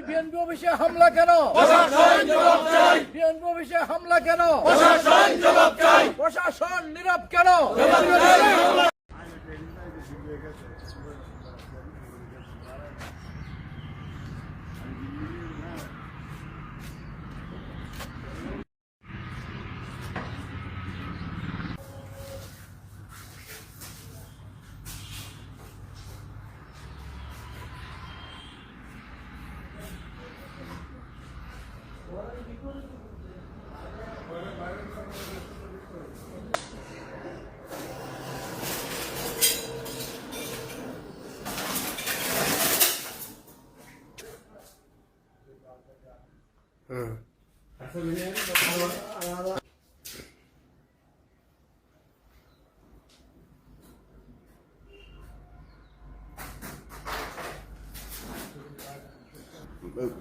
BNP অফিসে হামলা কেন? বিএনপি অফিসে হামলা কেন? প্রশাসন নীরব কেন?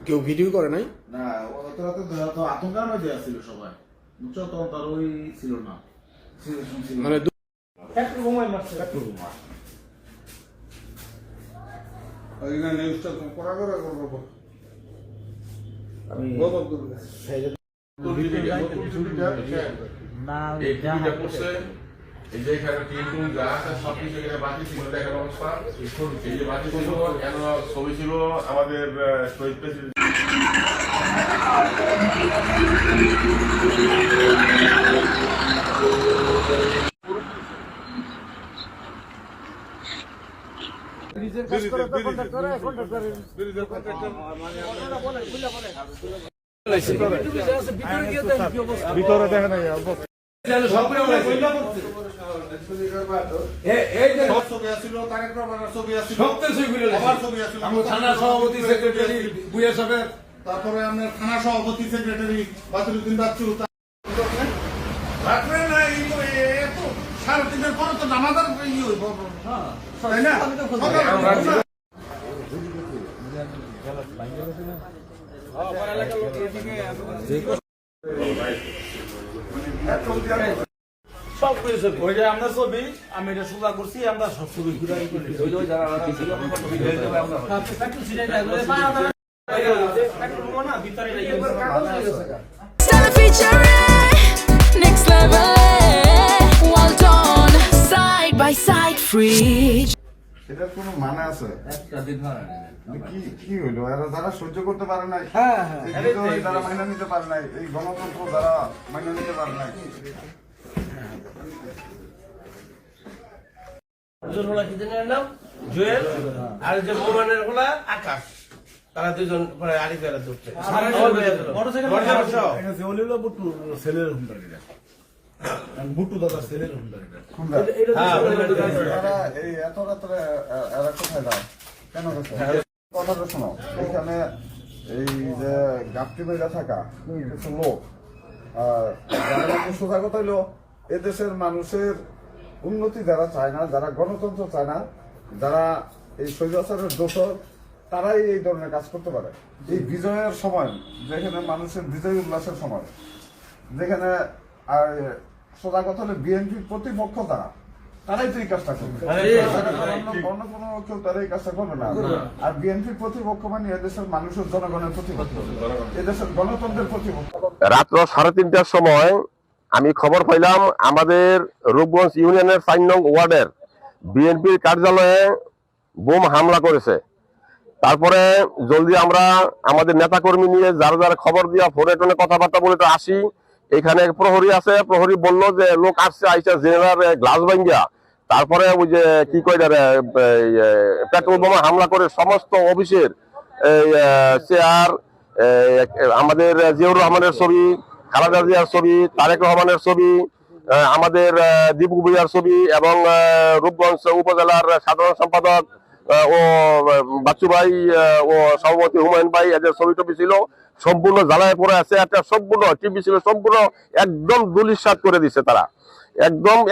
কেউ ভিডিও করে নাই? না, ওরা তো আতঙ্কের মধ্যে আসছিল সবাই, বুঝছো? তখন তার ওই ছিল না, মানে এই যে এখানে টিন যা আছে সবকিছু এখানে বাকি ছিল দেখার অবস্থা। এই যে বাকি ছিল কেন ছবি ছিল আমাদের শহীদ প্রেসিডেন্ট। ভিতরে দেখে নাই তারপরে আপনার থানা সভাপতি সেক্রেটারি বাদরুদ্দিন বাচ্চু, সাড়ে তিনটার পরে তো নামাজার তাই না? আমরা ছবি আমি এটা সোজা করছি, আমরা সব ছবি next level, well done, side by side, free. এটার কোনো মানে আছে? কি হইলো? এরা যারা সহ্য করতে পারে নাই, যারা মাইনা নিতে পারে নাই, এই গণতন্ত্র যারা মাইনা নিতে পারে নাই, জুয়েল আর যে মোমানের হলো আকাশ, তারা দুজন পরে আড়ি করে ধরছে। বুট্টু দাদা ছেলের এই এত রাত্রে এরা কোথায় যায়? কেন গেছে? কথাটা শোনো, এখানে এই যে গাপটি মেয়েরা থাকা কিছু লোক, সোজা কথা হইলো এদেশের মানুষের উন্নতি যারা চায় না, যারা গণতন্ত্র চায় না, যারা এই স্বৈরাচারের দোষর, তারাই এই ধরনের কাজ করতে পারে। এই বিজয়ের সময়, যেখানে মানুষের বিজয় উল্লাসের সময়, যেখানে সোজা কথা হলে বিএনপির প্রতিপক্ষ তারাই তো এই কাজটা করবে, অন্য কোনো কেউ তারা এই কাজটা করবে না। আর বিএনপির প্রতিপক্ষ মানে এদেশের মানুষের জনগণের প্রতিপক্ষ, এদেশের গণতন্ত্রের প্রতিপক্ষ। রাত্র 3:30টার সময় আমি খবর পাইলাম আমাদের রূপগঞ্জ ইউনিয়নের 4 নং ওয়ার্ডের বিএনপির কার্যালয়ে বোম হামলা করেছে। তারপরে জলদি আমরা আমাদের নেতাকর্মী নিয়ে যারা যারা খবর দিয়া ফোনে টোনে কথাবার্তা বলে তো আসি। এখানে প্রহরী আছে, প্রহরী বললো যে লোক আসছে, আইসা জেনারেল গ্লাস ভাঙ্গিয়া তারপরে ওই যে কি কয় পেট্রোল বোমা হামলা করে সমস্ত অফিসের চেয়ার, আমাদের জিয়াউর রহমানের ছবি, খালেদা জিয়ার ছবি, তারেক রহমানের ছবি, আমাদের দীপু ভূঁইয়ার ছবি এবং রূপগঞ্জ উপজেলার সাধারণ সম্পাদক ও বাচ্চু ভাই ও সভাপতি হুমায়ুন ভাই, এদের ছবি টবি ছিল, সম্পূর্ণ জ্বালায় পড়ে আছে। একটা সম্পূর্ণ টিভি ছিল, সম্পূর্ণ একদম দুলিশাত করে দিচ্ছে তারা,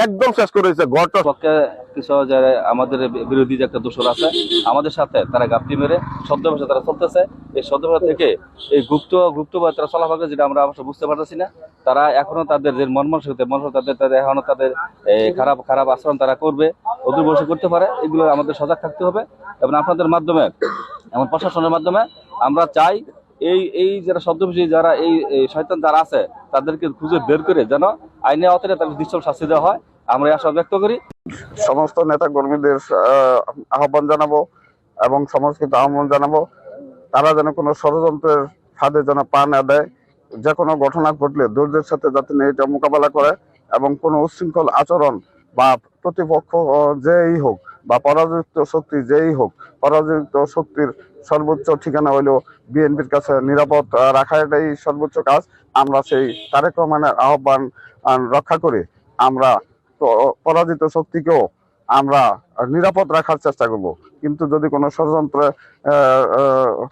একদম শেষ করে দিচ্ছে ঘরটা। পক্ষে কিছু যারা আমাদের বিরোধী যে একটা দোষর আছে আমাদের সাথে, তারা গাপটি মেরে শব্দভাষা তারা চলতেছে। এই শব্দভাষা থেকে এই গুপ্ত বা তারা চলাফাকে, যেটা আমরা অবশ্য বুঝতে পারতেছি না, তারা এখনো তাদের যে তাদের এখনো তাদের খারাপ আচরণ তারা করবে, অদূর বসে করতে পারে। এগুলো আমাদের সজাগ থাকতে হবে এবং আপনাদের মাধ্যমে এবং প্রশাসনের মাধ্যমে আমরা চাই এই যারা ছদ্মবেশী যারা এই শয়তান যারা আছে তাদেরকে খুঁজে বের করে যেন আইনের আওতায় তাদের দৃশ্য শাস্তি দেওয়া হয়, আমরা এই আশা ব্যক্ত করি। সমস্ত নেতা কর্মীদের আহ্বান জানাবো এবং সমাজকে আহ্বান জানাবো, তারা যেন কোনো ষড়যন্ত্রের ফাঁদে যেন পা না দেয়। যে কোনো ঘটনা ঘটলে ধৈর্যের সাথে যাতে এটা মোকাবেলা করে এবং কোনো উচ্ছৃঙ্খল আচরণ বা প্রতিপক্ষ যেই হোক বা পরাজিত শক্তি যেই হোক, পরাজিত শক্তির সর্বোচ্চ ঠিকানা হইল বিএনপির কাছে নিরাপদ রাখা, এটাই সর্বোচ্চ কাজ। আমরা সেই তারেক রহমানের আহ্বান রক্ষা করে আমরা পরাজিত শক্তিকেও আমরা নিরাপদ রাখার চেষ্টা করব। কিন্তু যদি কোনো ষড়যন্ত্র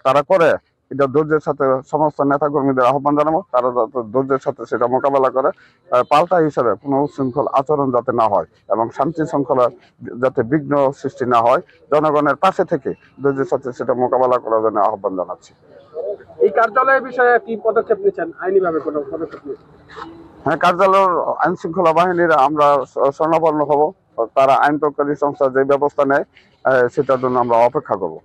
তারা করে, এটা ধৈর্যের সাথে সমস্ত নেতা কর্মীদের আহ্বান জানাবো, তারা যাতে ধৈর্যের সাথে সেটা মোকাবেলা করে, পাল্টা হিসাবে কোনো উচ্ছৃঙ্খল আচরণ যাতে না হয় এবং শান্তি শৃঙ্খলা যাতে বিঘ্ন সৃষ্টি না হয়, জনগণের পাশে থেকে ধৈর্যের সাথে সেটা মোকাবেলা করার জন্য আহ্বান জানাচ্ছি। এই কার্যালয়ের বিষয়ে কি পদক্ষেপ নিচ্ছেন, আইনিভাবে কোনো পদক্ষেপ নিচ্ছেন? হ্যাঁ, কার্যালয়ের আইন শৃঙ্খলা বাহিনীর আমরা শরণাপন্ন হব, তারা আইন প্রকারী সংস্থা যে ব্যবস্থা নেয় সেটার জন্য আমরা অপেক্ষা করব।